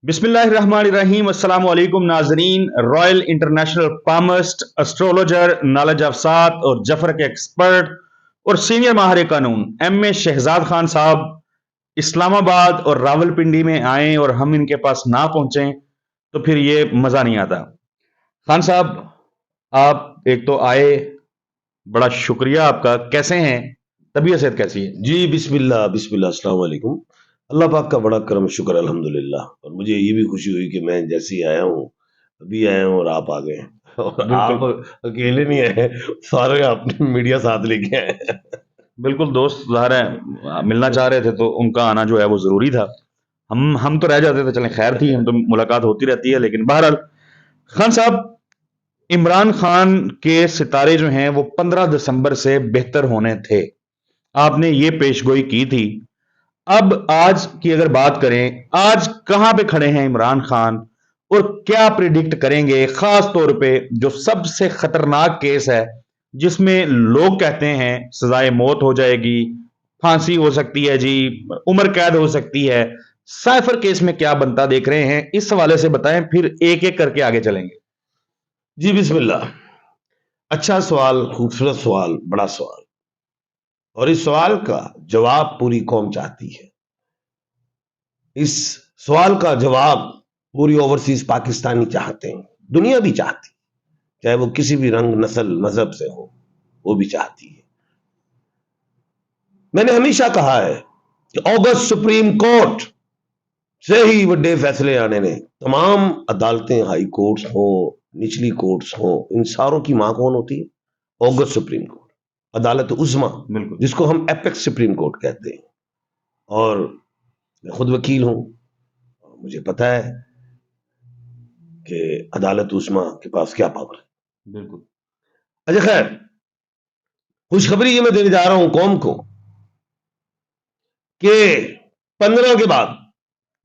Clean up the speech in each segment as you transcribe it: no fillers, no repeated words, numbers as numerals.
बिस्मिल्लाहिर्रहमानिर्रहीम। अस्सलाम वालेकुम नाजरीन। Royal international palmist, astrologer, knowledge of सात और जफर के एक्सपर्ट और सीनियर माहिर कानून एम ए शहजाद खान साहब इस्लामाबाद और रावलपिंडी में आए और हम इनके पास ना पहुंचे तो फिर ये मजा नहीं आता। खान साहब, आप एक तो आए, बड़ा शुक्रिया आपका। कैसे हैं? तबीयत सेहत कैसी है? जी बिस्मिल्लाह बिस्मिल्लाह अस्सलाम वालेकुम। अल्लाह पाक का बड़ा करम शुक्र अल्हम्दुलिल्लाह। और मुझे ये भी खुशी हुई कि मैं जैसे ही आया हूँ अभी आया हूँ और आप आ गए और बिल्कुल। आप अकेले नहीं आए, सारे आपने मीडिया साथ लेके आए हैं। बिल्कुल दोस्त, ज़ाहिर है मिलना चाह रहे थे तो उनका आना जो है वो ज़रूरी था। हम तो रह जाते थे, चलें खैर थी, हम तो मुलाकात होती रहती है। लेकिन बहरहाल खान साहब, इमरान खान के सितारे जो हैं वो 15 दिसंबर से बेहतर होने थे। आपने ये पेशगोई की थी। अब आज की अगर बात करें, आज कहां पे खड़े हैं इमरान खान और क्या प्रिडिक्ट करेंगे, खास तौर पे जो सबसे खतरनाक केस है जिसमें लोग कहते हैं सजाए मौत हो जाएगी, फांसी हो सकती है जी, उम्र कैद हो सकती है। साइफर केस में क्या बनता देख रहे हैं, इस हवाले से बताएं, फिर एक एक करके आगे चलेंगे। जी बिस्मिल्लाह। अच्छा सवाल, खूबसूरत सवाल, बड़ा सवाल। और इस सवाल का जवाब पूरी कौम चाहती है। इस सवाल का जवाब पूरी ओवरसीज पाकिस्तानी चाहते हैं, दुनिया भी चाहती है, चाहे वो किसी भी रंग नस्ल मजहब से हो, वो भी चाहती है। मैंने हमेशा कहा है कि अगस्त सुप्रीम कोर्ट से ही बड़े फैसले आने ने, तमाम अदालतें, हाई कोर्ट्स हो, निचली कोर्ट्स हो, इन सारों की मां कौन होती है? अगस्त सुप्रीम कोर्ट, अदालत उज़्मा, बिल्कुल। जिसको हम एपेक्स सुप्रीम कोर्ट कहते हैं। और मैं खुद वकील हूं, मुझे पता है कि अदालत उज़्मा के पास क्या पावर है। बिल्कुल। अच्छा खैर, खुशखबरी ये मैं देने जा रहा हूं कौम को कि 15 के बाद,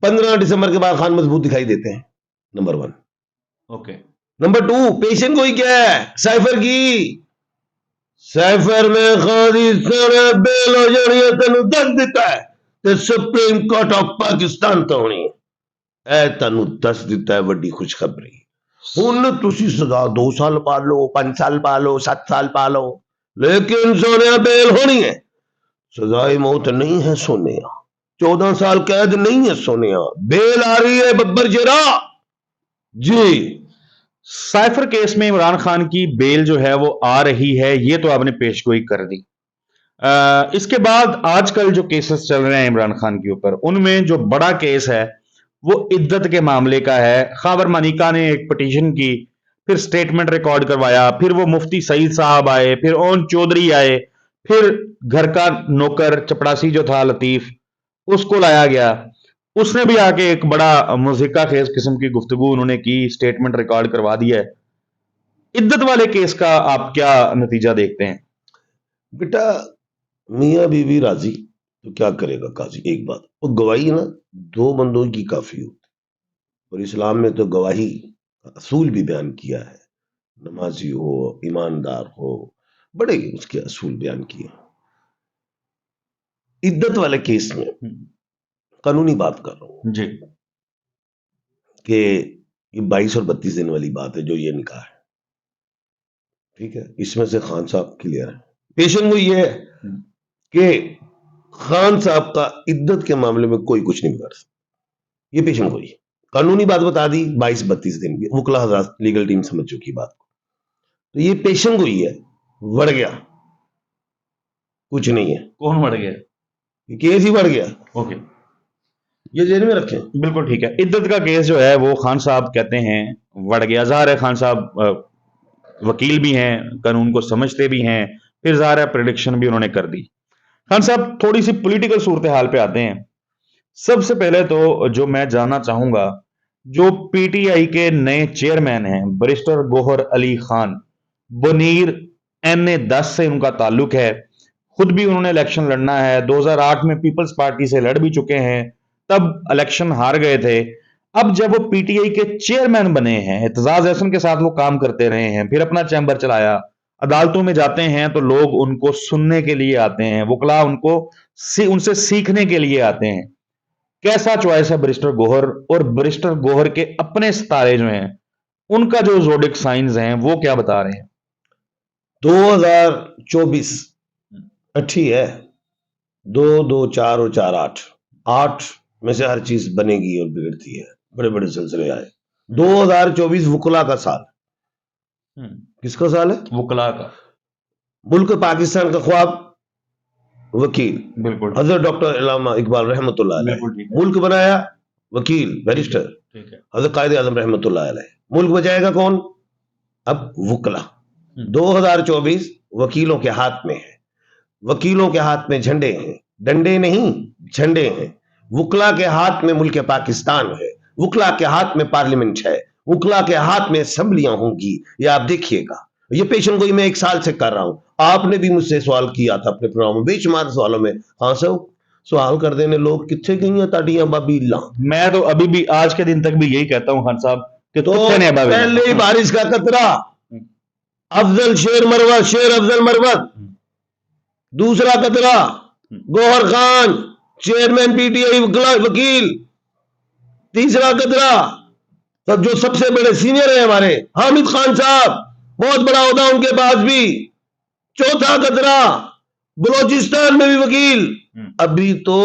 15 दिसंबर के बाद खान मजबूत दिखाई देते हैं। नंबर 1। ओके। नंबर 2, पेशेंट गोई क्या है साइफर की? साइफर में खादी सारे बेल हो जानी है, तेन दस दिता है ते सुप्रीम कोर्ट ऑफ पाकिस्तान तो होनी है। ए तेन दस दिता है वड्डी खुशखबरी। हुन तुसी सजा 2 साल पा लो, 5 साल पा लो, 7 साल पा लो, लेकिन सोने बेल होनी है। सजाए मौत नहीं है सोने, 14 साल कैद नहीं है सोने, बेल आ रही है बब्बर जरा। जी साइफर केस में इमरान खान की बेल जो है वो आ रही है, ये तो आपने पेशगोई कर दी। इसके बाद आजकल जो केसेस चल रहे हैं इमरान खान के ऊपर, उनमें जो बड़ा केस है वो इद्दत के मामले का है। खाबर मानिका ने एक पिटीशन की, फिर स्टेटमेंट रिकॉर्ड करवाया, फिर वो मुफ्ती सईद साहब आए, फिर ओन चौधरी आए, फिर घर का नौकर चपड़ासी जो था लतीफ, उसको लाया गया। उसने भी आके एक बड़ा मुज़िका खेज किस्म की गुफ्तगू उन्होंने की, स्टेटमेंट रिकॉर्ड करवा दिया है। इद्दत वाले केस का आप क्या नतीजा देखते हैं? बेटा, मियाँ बीवी राजी तो क्या करेगा काजी? एक बात, वो गवाही ना 2 बंदों की काफी होती, और इस्लाम में तो गवाही का असूल भी बयान किया है। नमाजी हो, ईमानदार हो, बड़े उसके असूल बयान किए। इद्दत वाले केस में कानूनी बात कर रहा हूं जी। कि ये 22 और 32 दिन वाली बात है जो ये निकाह है, ठीक है? इसमें से खान साहब क्लियर है। पेशन को ये है कि खान साहब का इद्दत के मामले में कोई कुछ नहीं कर सकता। ये पेशन गोई है। कानूनी बात बता दी, 22-32 दिन की वकला हजरात, लीगल टीम समझ चुकी बात को। तो ये पेशन गोई है, बढ़ गया, कुछ नहीं है। कौन बढ़ गया? ये केस ही बढ़ गया, ओके। ये जेल में रखें। बिल्कुल ठीक है। इद्दत का केस जो है वो खान साहब कहते हैं बढ़ गया। ज़ाहिर है खान साहब वकील भी हैं, कानून को समझते भी हैं, फिर ज़ाहिर है प्रिडिक्शन भी उन्होंने कर दी। खान साहब, थोड़ी सी पॉलिटिकल सूरत हाल पे आते हैं। सबसे पहले तो जो मैं जानना चाहूंगा, जो पीटीआई के नए चेयरमैन हैं बैरिस्टर गोहर अली खान, बनीर NA-10 से उनका ताल्लुक है। खुद भी उन्होंने इलेक्शन लड़ना है, 2008 में पीपल्स पार्टी से लड़ भी चुके हैं, तब इलेक्शन हार गए थे। अब जब वो पीटीआई के चेयरमैन बने हैं, एतजाज एहसन के साथ वो काम करते रहे हैं, फिर अपना चैम्बर चलाया, अदालतों में जाते हैं तो लोग उनको सुनने के लिए आते हैं, वकला उनसे सीखने के लिए आते हैं। कैसा चॉइस है बैरिस्टर गौहर, और बैरिस्टर गौहर के अपने सितारे जो हैं उनका जो जोडिक साइंस हैं वो क्या बता रहे हैं? 2024 अच्छी है। 2 2 4 और 4 8 8 में से हर चीज बनेगी और बिगड़ती है, बड़े बड़े सिलसिले आए। 2024 वकला का साल। किसका साल है? वकला का। मुल्क पाकिस्तान का ख्वाब वकील बिल्कुल हजरत डॉक्टर अल्लामा इकबाल रहमतुल्लाह अलैह। बिल्कुल ठीक है। मुल्क बनाया वकील बैरिस्टर ठीक है। हजरत कायदे आजम रहमतुल्लाह अलैह। मुल्क बचाएगा कौन? अब वकला। 2024 वकीलों के हाथ में है। वकीलों के हाथ में झंडे हैं, डंडे नहीं झंडे हैं। वकला के हाथ में मुल्क पाकिस्तान है। वकला के हाथ में पार्लियामेंट है। वकला के हाथ में असेंबलियां होंगी। ये आप देखिएगा। ये पेशन गोई मैं 1 साल से कर रहा हूं। आपने भी मुझसे सवाल किया था अपने प्रोग्राम में, बेशुमार सवालों में। हाँ साहब, सवाल कर देने लोग कितने गई हैं ताड़ियां बाबीला। मैं तो अभी भी आज के दिन तक भी यही कहता हूं खान साहब कि तो कुत्ते ने बाबे पहले ही बारिश का कतरा, अफजल शेर मरवत, शेर अफजल मरवत। दूसरा कतरा गौहर खान, चेयरमैन पीटीआई वकील। तीसरा कतरा सब जो सबसे बड़े सीनियर है हमारे हामिद खान साहब, बहुत बड़ा होता उनके पास भी। चौथा कतरा बलोचिस्तान में भी वकील। अभी तो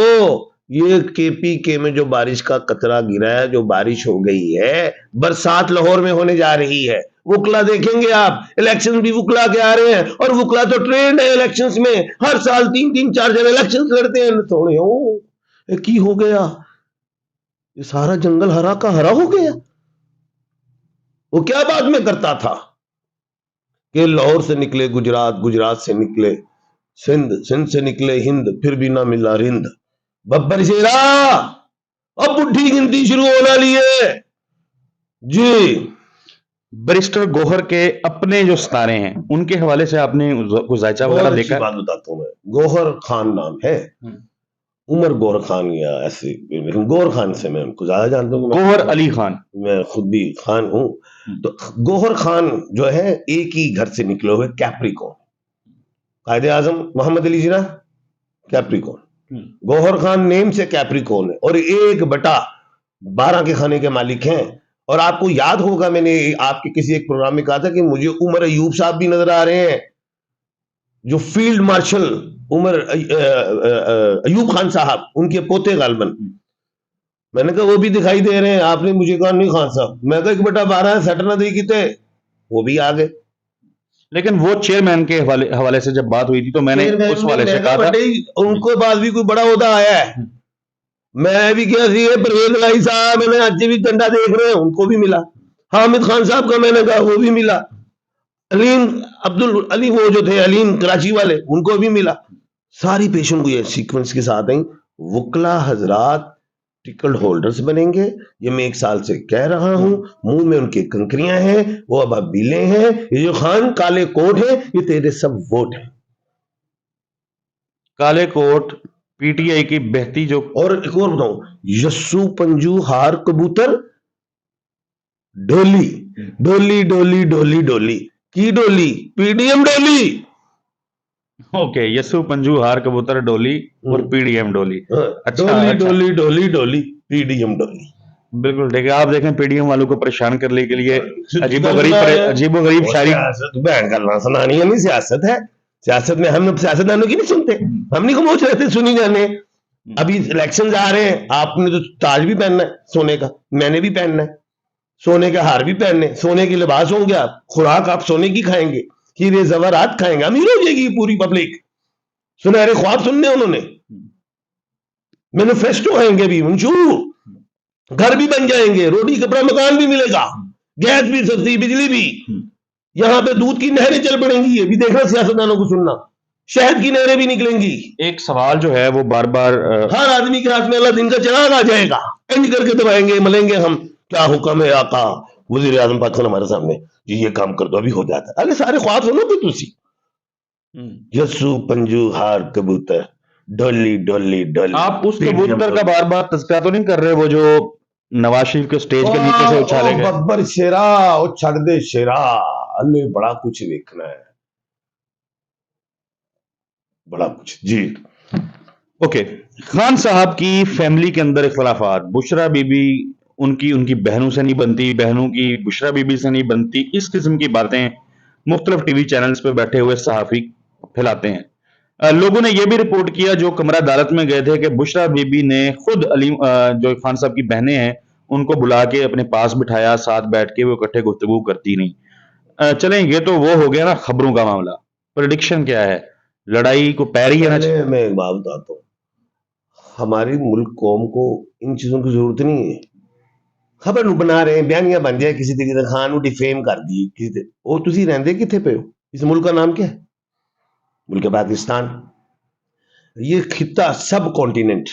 ये केपीके में जो बारिश का कतरा गिरा है, जो बारिश हो गई है, बरसात लाहौर में होने जा रही है। वकला देखेंगे आप, इलेक्शन भी वकला के आ रहे हैं, और वकला तो ट्रेंड है इलेक्शंस में। हर साल 3-3 4 इलेक्शन लड़ते हैं। थोड़े की हो गया, ये सारा जंगल हरा का हरा हो गया। वो क्या बाद में करता था कि लाहौर से निकले गुजरात, गुजरात से निकले सिंध, सिंध से निकले हिंद, फिर भी ना मिला रिंद। बब्बर शेरा अब बुढ़ी गिनती शुरू होना लिए जी। बैरिस्टर गौहर के अपने जो सितारे हैं उनके हवाले से आपने कुछ जायचा बहुत वगैरह अच्छी देखा? बात बताता हूं मैं। गौहर खान नाम है, उमर गौहर खान या ऐसे, लेकिन गौहर खान से मैं उनको ज्यादा जानता हूँ। गौहर अली खान। मैं खुद भी खान हूं। तो गौहर खान जो है एक ही घर से निकले हुए कैप्रिकॉन। कायदे आजम मोहम्मद अली जिना कैप्रिकॉन। गौहर खान नेम से कैप्रिकॉन है और 1/12 के खाने के मालिक हैं। और आपको याद होगा, मैंने आपके किसी एक प्रोग्राम में कहा था कि मुझे उमर अयूब साहब भी नजर आ रहे हैं, जो फील्ड मार्शल उमर अयूब खान साहब, उनके पोते गालबन। मैंने कहा वो भी दिखाई दे रहे हैं। आपने मुझे कहा नहीं खान साहब। मैं कहा 1/12 सेट ना दी किते, वो भी आ गए। लेकिन वो चेयरमैन के हवाले से जब बात हुई थी तो मैंने उस हवाले से कहा था उनको पास भी कोई बड़ा होता आया है। मैं भी क्या सी परवेज लाई साहब, मैंने आज भी डंडा देख रहे हैं, उनको भी मिला। हामिद खान साहब का मैंने कहा वो भी मिला। अलीम अब्दुल अली वो जो थे अलीम कराची वाले, उनको भी मिला। सारी पेशेंट को ये सीक्वेंस के साथ आई। वकला हजरात टिकट होल्डर्स बनेंगे, ये मैं 1 साल से कह रहा हूं। मुंह में उनके कंकरियां हैं, वो अब बीले हैं। ये जो खान काले कोट है, ये तेरे सब वोट है। काले कोट पीटीआई की बहती जो। और एक और बताऊं, यस्सू पंजू हार कबूतर डोली, डोली डोली डोली डोली की डोली, पीडीएम डोली। ओके, यस्सु पंजू हार कबूतर डोली और पीडीएम डोली। अच्छा, डोली अच्छा। डोली डोली डोली पीडीएम डोली। बिल्कुल ठीक है। आप देखें पीडीएम वालों को परेशान करने के लिए अजीबो गरीब शायरी। बहन का सुनानी है, नहीं सियासत है। सियासत में हम सियासतदानों की नहीं सुनते, हम नहीं खामोश रहते सुनी जाने। अभी इलेक्शन आ रहे हैं, आपने तो ताज भी पहनना है सोने का, मैंने भी पहनना है सोने के हार भी पहनने, सोने के लिबास होंगे, आप खुराक आप सोने की खाएंगे, हीरे जवाहरात खाएंगे, अमीर हो जाएगी पूरी पब्लिक। सुनहरे ख्वाब सुनने उन्होंने, मैनिफेस्टो आएंगे भी मंजूर, घर भी बन जाएंगे, रोटी कपड़ा मकान भी मिलेगा, गैस भी सस्ती, बिजली भी। यहां पे दूध की नहरें चल पड़ेंगी। ये भी देखना सियासतदानों को सुनना, शहद की नहरें भी निकलेंगी। एक सवाल जो है वो बार बार हर आदमी के हाथ में अल्लाह दिन का चिराग आ जाएगा, इंज करके दबाएंगे, मलेंगे हम, क्या हुक्म है आका। वजीर आजम पाकिस्तान हमारे सामने, ये काम कर दो, अभी हो जाता है। अरे सारे ख्वाब सुनो तो तुसी। यस्सू पंजू हार कबूतर डोली डोली डोली। आप उस कबूतर का बार बार तस्करा तो नहीं कर रहे, वो जो नवाज शरीफ के स्टेज के नीचे से उछाले गए? बब्बर शेरा ओ छक दे शेरा, अल्ले बड़ा कुछ देखना है, बड़ा कुछ जी। ओके, खान साहब की फैमिली के अंदर इख्तलाफात, बुशरा बीबी उनकी उनकी बहनों से नहीं बनती, बहनों की बुशरा बीबी से नहीं बनती, इस किस्म की बातें मुख्तलिफ टीवी चैनल्स पे बैठे हुए सहाफ़ी फैलाते हैं। लोगों ने यह भी रिपोर्ट किया जो कमरा अदालत में गए थे कि बुशरा बीबी ने खुद जो खान साहब की बहनें हैं उनको बुला के अपने पास बिठाया, साथ बैठ के वो इकट्ठे गुफ्तगू करती नहीं। चलें, ये तो वो हो गया ना खबरों का मामला। प्रेडिक्शन क्या है? लड़ाई को पैर ही है ना? पहले मैं एक बात बताता हूँ, हमारी मुल्क कौम को इन चीजों की जरूरत नहीं है। खबर ਨੂੰ बना रहे हैं, बयानियां बन जाए किसी तरीके से, खान ਨੂੰ डिफेम कर दी किसी ते ਉਹ ਤੁਸੀਂ ਰਹਿੰਦੇ ਕਿੱਥੇ ਪਏ हो? इस मुल्क का नाम क्या है? मुल्क पाकिस्तान। ये खिता सब कॉन्टिनेंट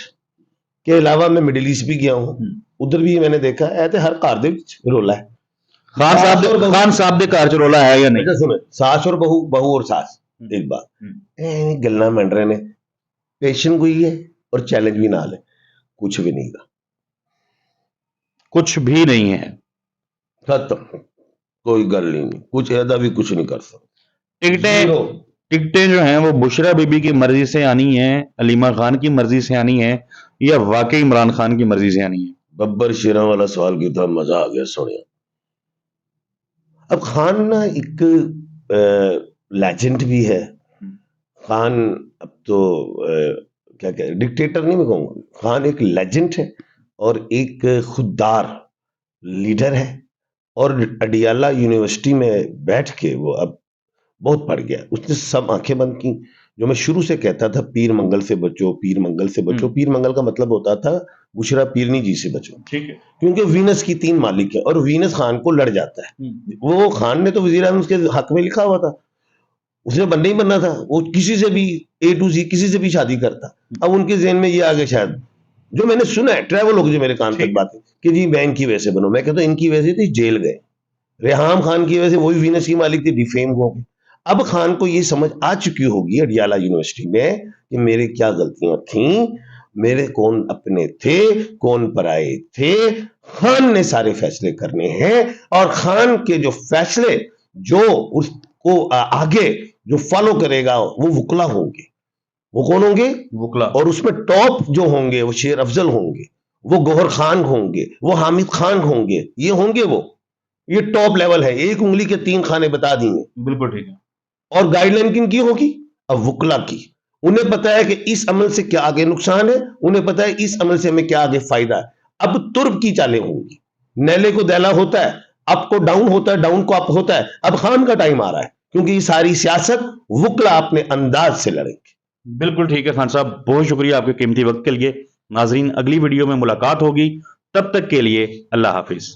के अलावा मैं मिडिल ईस्ट भी गया हूँ, उधर भी मैंने देखा है तो हर घर दे विच रोला है। खान साहब दे घर च रोला है या नहीं? अच्छा सुनो, सास और बहू, बहू और सास, एक बात ਐਵੇਂ ਗੱਲਾਂ ਮੰਨ ਰਹੇ ਨੇ, पेशन कोई है और चैलेंज भी नाल है, कुछ भी नहीं गा, कुछ भी नहीं है। खत्म, कोई गल ही नहीं, कुछ ऐदा भी कुछ नहीं कर सकते। टिकटें टिकटें जो हैं वो बुशरा बीबी की मर्जी से आनी है, अलीमा खान की मर्जी से आनी है, या वाकई इमरान खान की मर्जी से आनी है? बब्बर शेरा वाला सवाल किया था, मजा आ गया सुनिया। अब खान ना एक लेजेंड भी है। खान अब तो क्या क्या डिक्टेटर नहीं मैं कहूँगा, खान एक लेजेंड है और एक खुददार लीडर है। और अडियाला यूनिवर्सिटी में बैठ के वो अब बहुत पढ़ गया, उसने सब आंखें बंद की। जो मैं शुरू से कहता था पीर मंगल से बचो, पीर मंगल से बचो, पीर मंगल का मतलब होता था बुशरा पीरनी जी से बचो, ठीक है, क्योंकि वीनस की 3 मालिक है और वीनस खान को लड़ जाता है। वो खान ने तो वजीर आज़म उसके हक में लिखा हुआ था, उसने बनना ही बनना था, वो किसी से भी A to Z किसी से भी शादी करता। अब उनके ज़हन में ये आ गया, शायद जो मैंने सुना है, ट्रैवल हो गई मेरे कान तक बातें कि जी मैं इनकी वजह से बनो। मैं कहता हूँ इनकी वजह से तो जेल गए, रेहाम खान की वजह से वही वीनस की मालिक थी, डिफेम हो गए। अब खान को ये समझ आ चुकी होगी अडियाला यूनिवर्सिटी में कि मेरे क्या गलतियां थी, मेरे कौन अपने थे, कौन पराए थे। खान ने सारे फैसले करने हैं और खान के जो फैसले जो उसको आगे जो फॉलो करेगा वो वकला होंगे। वो कौन होंगे? वकला। और उसमें टॉप जो होंगे वो शेर अफजल होंगे, वो गौहर खान होंगे, वो हामिद खान होंगे, ये होंगे वो, ये टॉप लेवल है। एक उंगली के 3 खाने बता दिए, बिल्कुल ठीक है। और गाइडलाइन किन की होगी? अब वकला की। उन्हें पता है कि इस अमल से क्या आगे नुकसान है, उन्हें पता है इस अमल से हमें क्या आगे फायदा है। अब तुर्क की चालें होंगी, नैले को दैला होता है, अप को डाउन होता है, डाउन को अप होता है। अब खान का टाइम आ रहा है, क्योंकि ये सारी सियासत वकला अपने अंदाज से लड़ेंगे। बिल्कुल ठीक है खान साहब, बहुत शुक्रिया आपके कीमती वक्त के लिए। नाजरीन, अगली वीडियो में मुलाकात होगी, तब तक के लिए अल्लाह हाफिज।